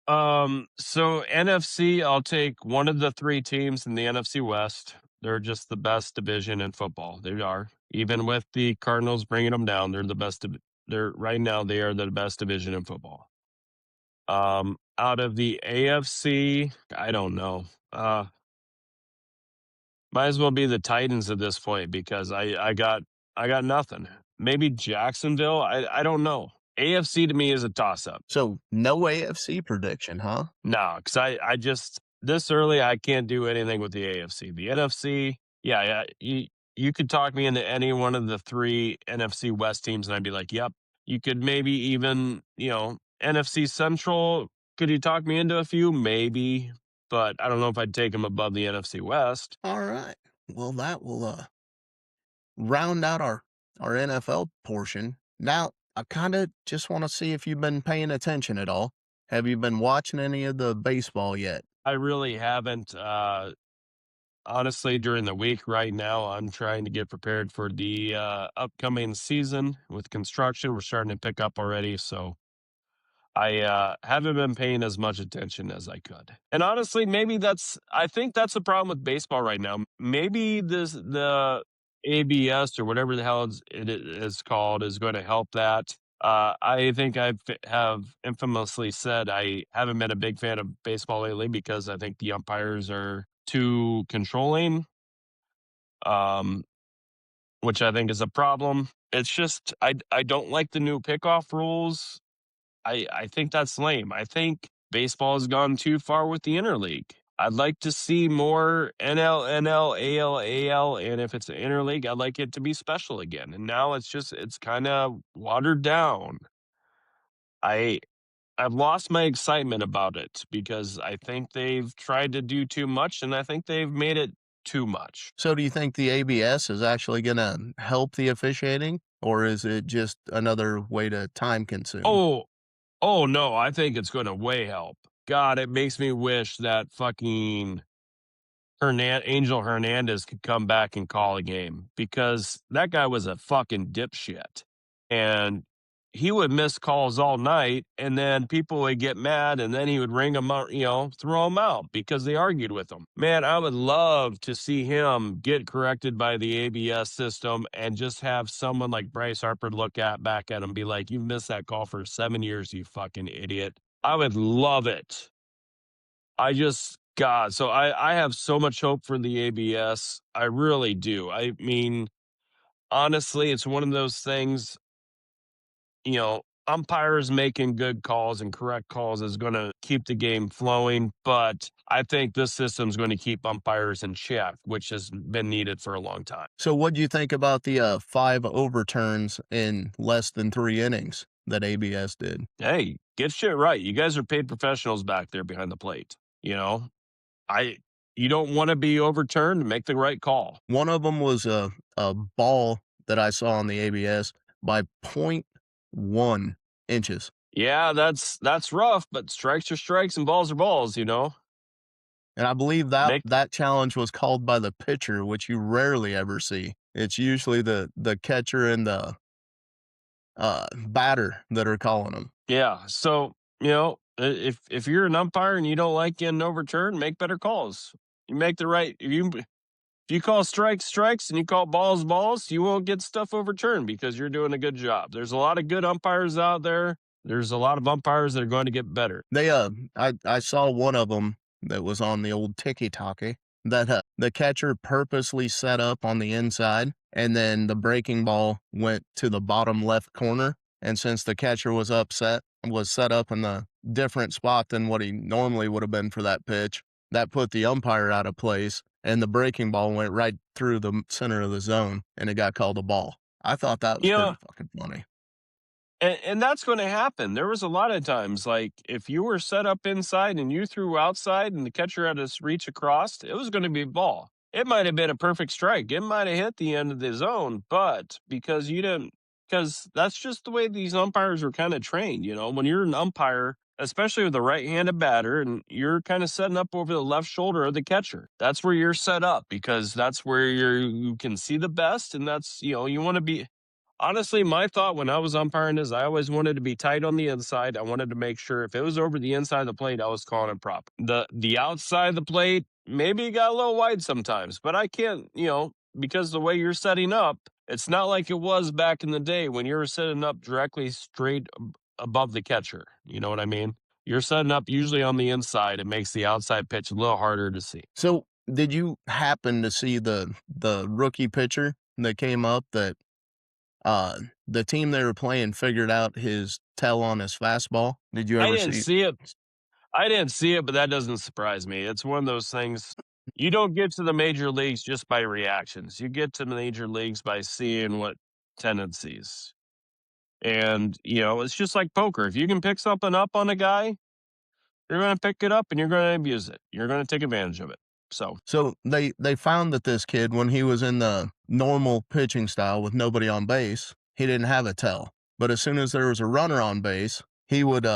so NFC, I'll take one of the 3 teams in the NFC West. They're just the best division in football. They are. Even with the Cardinals bringing them down, they're the best they're right now they are the best division in football. Out of the AFC, I don't know. Might as well be the Titans at this point because I got nothing. Maybe Jacksonville. I don't know. AFC to me is a toss up. So no AFC prediction, huh? No, because I just this early I can't do anything with the AFC. The NFC, yeah. You could talk me into any one of the 3 NFC West teams, and I'd be like, yep. You could maybe even NFC Central. Could you talk me into a few? Maybe, but I don't know if I'd take them above the NFC West. All right. Well, that will round out our NFL portion. Now, I kind of just want to see if you've been paying attention at all. Have you been watching any of the baseball yet? I really haven't. Honestly, during the week right now, I'm trying to get prepared for the upcoming season with construction. We're starting to pick up already, so I haven't been paying as much attention as I could. And honestly, I think that's the problem with baseball right now. Maybe the ABS or whatever the hell it is called is going to help that. I think have infamously said I haven't been a big fan of baseball lately because I think the umpires are too controlling, um, which I think is a problem. It's just I don't like the new pickoff rules. I think that's lame. I think baseball has gone too far with the interleague. I'd like to see more NL, AL, and if it's an interleague, I'd like it to be special again. And now it's kind of watered down. I I've lost my excitement about it because I think they've tried to do too much, and I think they've made it too much. So, do you think the ABS is actually going to help the officiating, or is it just another way to time consume? Oh, oh no, I think it's going to way help. God, it makes me wish that fucking Angel Hernandez could come back and call a game because that guy was a fucking dipshit. And he would miss calls all night, and then people would get mad, and then he would ring them out, throw them out because they argued with him. Man, I would love to see him get corrected by the ABS system and just have someone like Bryce Harper look back at him, be like, "You missed that call for 7 years, you fucking idiot." I would love it. God, so I have so much hope for the ABS. I really do. I mean, honestly, it's one of those things, umpires making good calls and correct calls is going to keep the game flowing, but I think this system's going to keep umpires in check, which has been needed for a long time. So, what do you think about the 5 overturns in less than 3 innings that ABS did? Hey, get shit right. You guys are paid professionals back there behind the plate, you know? I you don't want to be overturned, make the right call. One of them was a ball that I saw on the ABS by .1 inches. Yeah, that's rough, but strikes are strikes and balls are balls. And I believe that Make that challenge was called by the pitcher, which you rarely ever see. It's usually the catcher and the batter that are calling them. Yeah. So, if you're an umpire and you don't like getting overturned, make better calls. You make the right if you call strikes strikes and you call balls balls, you won't get stuff overturned because you're doing a good job. There's a lot of good umpires out there. There's a lot of umpires that are going to get better. I saw one of them that was on the old Tiki Talkie that the catcher purposely set up on the inside, and then the breaking ball went to the bottom left corner. And since the catcher was set up in the different spot than what he normally would have been for that pitch, that put the umpire out of place, and the breaking ball went right through the center of the zone, and it got called a ball. I thought that was You pretty know, fucking funny. and that's going to happen. There was a lot of times, like if you were set up inside and you threw outside and the catcher had to reach across, it was going to be a ball. It might have been a perfect strike. It might have hit the end of the zone, but because that's just the way these umpires were kind of trained. When you're an umpire, especially with the right-handed batter, and you're kind of setting up over the left shoulder of the catcher. That's where you're set up because that's where you can see the best, and that's you want to be. Honestly, my thought when I was umpiring is I always wanted to be tight on the inside. I wanted to make sure if it was over the inside of the plate, I was calling it proper. The outside of the plate, maybe it got a little wide sometimes, but I can't, because the way you're setting up, it's not like it was back in the day when you were setting up directly straight above the catcher. You know what I mean? You're setting up usually on the inside. It makes the outside pitch a little harder to see. So, did you happen to see the rookie pitcher that came up that the team they were playing figured out his tell on his fastball? Did you I ever didn't see? see it. I didn't see it, but that doesn't surprise me. It's one of those things you don't get to the major leagues just by reactions. You get to the major leagues by seeing what tendencies. And, it's just like poker. If you can pick something up on a guy, you're going to pick it up and you're going to abuse it. You're going to take advantage of it. So, So they found that this kid, when he was in the normal pitching style with nobody on base, he didn't have a tell. But as soon as there was a runner on base, he would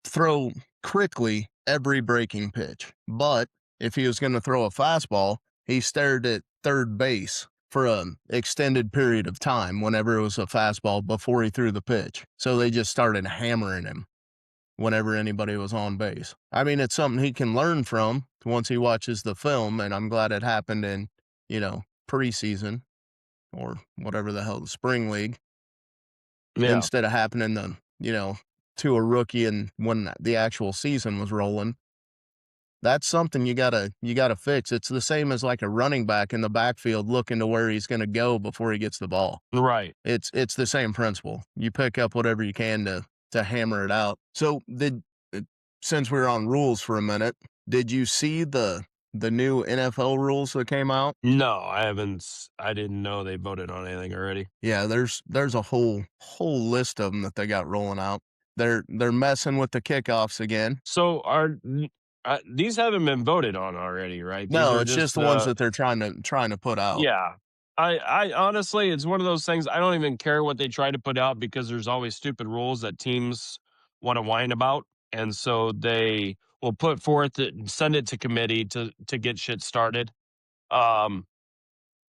throw quickly every breaking pitch. But if he was going to throw a fastball, he stared at third base for an extended period of time whenever it was a fastball before he threw the pitch. So they just started hammering him whenever anybody was on base. I mean, it's something he can learn from once he watches the film, and I'm glad it happened in, preseason or whatever the hell, the spring league, yeah, instead of happening to a rookie and when the actual season was rolling. That's something you gotta fix. It's the same as like a running back in the backfield looking to where he's gonna go before he gets the ball. right. It's the same principle. You pick up whatever you can to hammer it out. So uh, since we're on rules for a minute, did you see the new NFL rules that came out? No, I haven't. I didn't know they voted on anything already. Yeah, there's a whole list of them that they got rolling out. They're messing with the kickoffs again. So, these haven't been voted on already, right? These No, are it's just just the ones that they're trying to put out. yeah. I honestly, it's one of those things. I don't even care what they try to put out because there's always stupid rules that teams want to whine about, and so they will put forth it and send it to committee to get shit started. Um,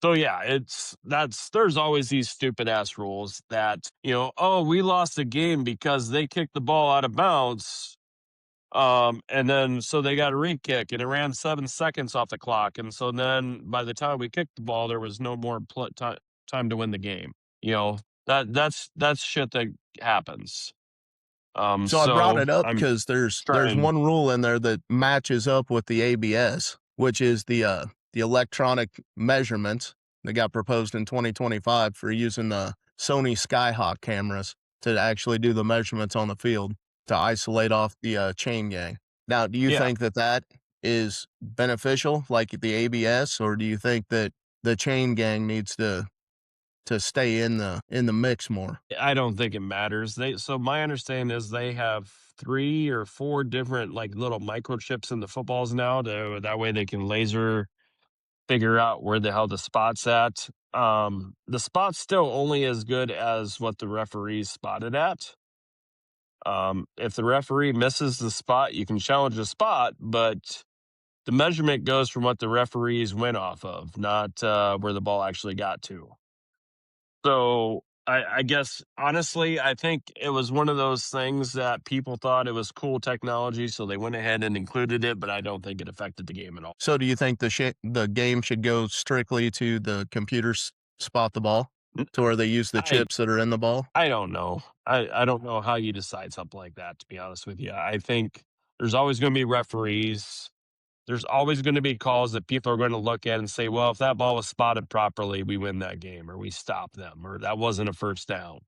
so yeah, there's always these stupid ass rules that oh, we lost a game because they kicked the ball out of bounds. And then so they got a re-kick and it ran 7 seconds off the clock. And so then by the time we kicked the ball, there was no more time to win the game. You know, that's shit that happens. So I brought So it up I'm because there's trying. one rule in there that matches up with the ABS, which is the electronic measurements that got proposed in 2025 for using the Sony Skyhawk cameras to actually do the measurements on the field to isolate off the chain gang. Now, do you Yeah, think that that is beneficial, like the ABS, or do you think that the chain gang needs to stay in the mix more? I don't think it matters. So my understanding is they have 3 or 4 different like little microchips in the footballs now. That way they can laser figure out where the hell the spot's at. The spot's still only as good as what the referees spotted at. If the referee misses the spot, you can challenge the spot, but the measurement goes from what the referees went off of, not where the ball actually got to. So I guess honestly, I think it was one of those things that people thought it was cool technology, so they went ahead and included it, but I don't think it affected the game at all. So do you think the game should go strictly to the computers spot the ball N- to where they use the I chips that are in the ball? I don't know. I don't know how you decide something like that, to be honest with you. I think there's always going to be referees. There's always going to be calls that people are going to look at and say, well, if that ball was spotted properly, we win that game or we stop them or that wasn't a first down.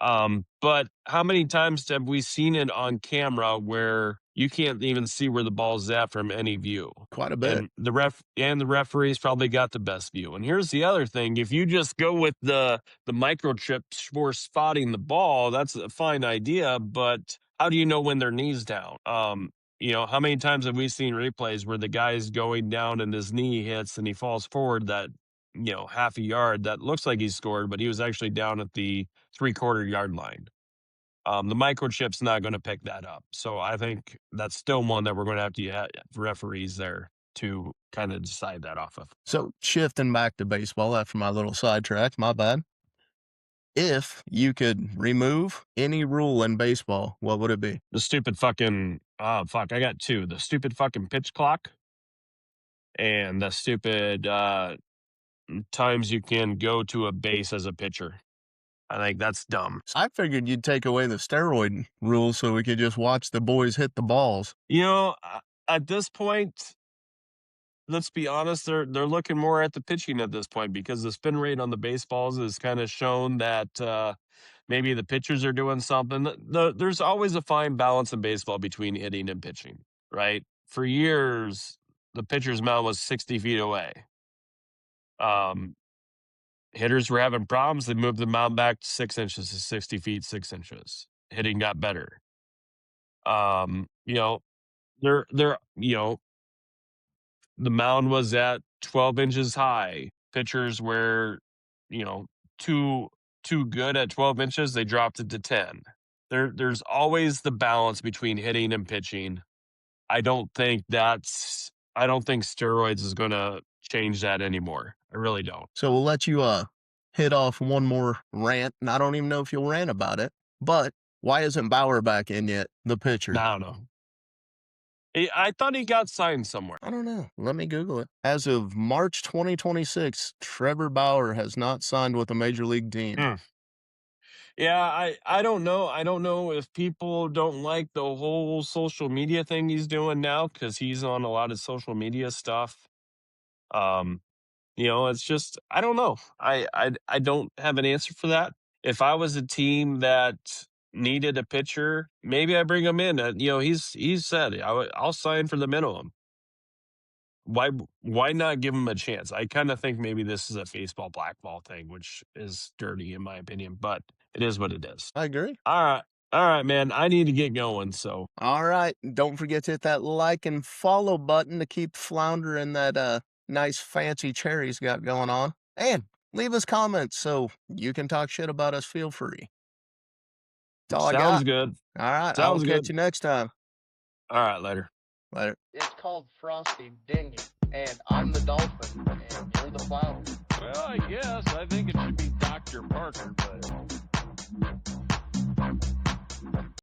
But how many times have we seen it on camera where you can't even see where the ball's at from any view? Quite a bit. And the referees probably got the best view. And here's the other thing: if you just go with the microchips for spotting the ball, that's a fine idea. But how do you know when their knees down? How many times have we seen replays where the guy's going down and his knee hits and he falls forward that half a yard that looks like he scored, but he was actually down at the 3/4 yard line. The microchip's not going to pick that up. So I think that's still one that we're going to have to have referees there to kind of decide that off of. So shifting back to baseball after my little sidetrack, my bad. If you could remove any rule in baseball, what would it be? The stupid fucking, oh, fuck, I got two. The stupid fucking pitch clock and the stupid times you can go to a base as a pitcher. I think that's dumb. I figured you'd take away the steroid rule so we could just watch the boys hit the balls. You know, at this point, let's be honest, they're looking more at the pitching at this point because the spin rate on the baseballs has kind of shown that maybe the pitchers are doing something. There's always a fine balance in baseball between hitting and pitching, right? For years, the pitcher's mound was 60 feet away. Hitters were having problems. They moved the mound back to 6 inches to 60 feet, 6 inches. Hitting got better. You know, the mound was at 12 inches high. Pitchers were, you know, too too good at 12 inches. They dropped it to 10. There's always the balance between hitting and pitching. I don't think steroids is going to change that anymore. I really don't. So we'll let you hit off one more rant, and I don't even know if you'll rant about it, but why isn't Bauer back in yet, the pitcher? I don't know. I thought he got signed somewhere. I don't know. Let me Google it. As of March 2026, Trevor Bauer has not signed with a major league team. Yeah, I don't know. I don't know if people don't like the whole social media thing he's doing now because he's on a lot of social media stuff. It's just I don't know. I don't have an answer for that. If I was a team that needed a pitcher, maybe I bring him in. He's said I'll sign for the minimum. Why not give him a chance? I kind of think maybe this is a baseball blackball thing, which is dirty in my opinion, but it is what it is. I agree. All right, man. I need to get going. So All right. Don't forget to hit that like and follow button to keep Flounder in that nice fancy chair he's got going on. And leave us comments so you can talk shit about us. Feel free. That's all I sounds got. good. All right. I will Sounds catch good. you next time. All right, later. Later. It's called Frosty Ding It, and I'm the dolphin, and you're the flounder. Well, I guess I think it should be Dr. Parker, but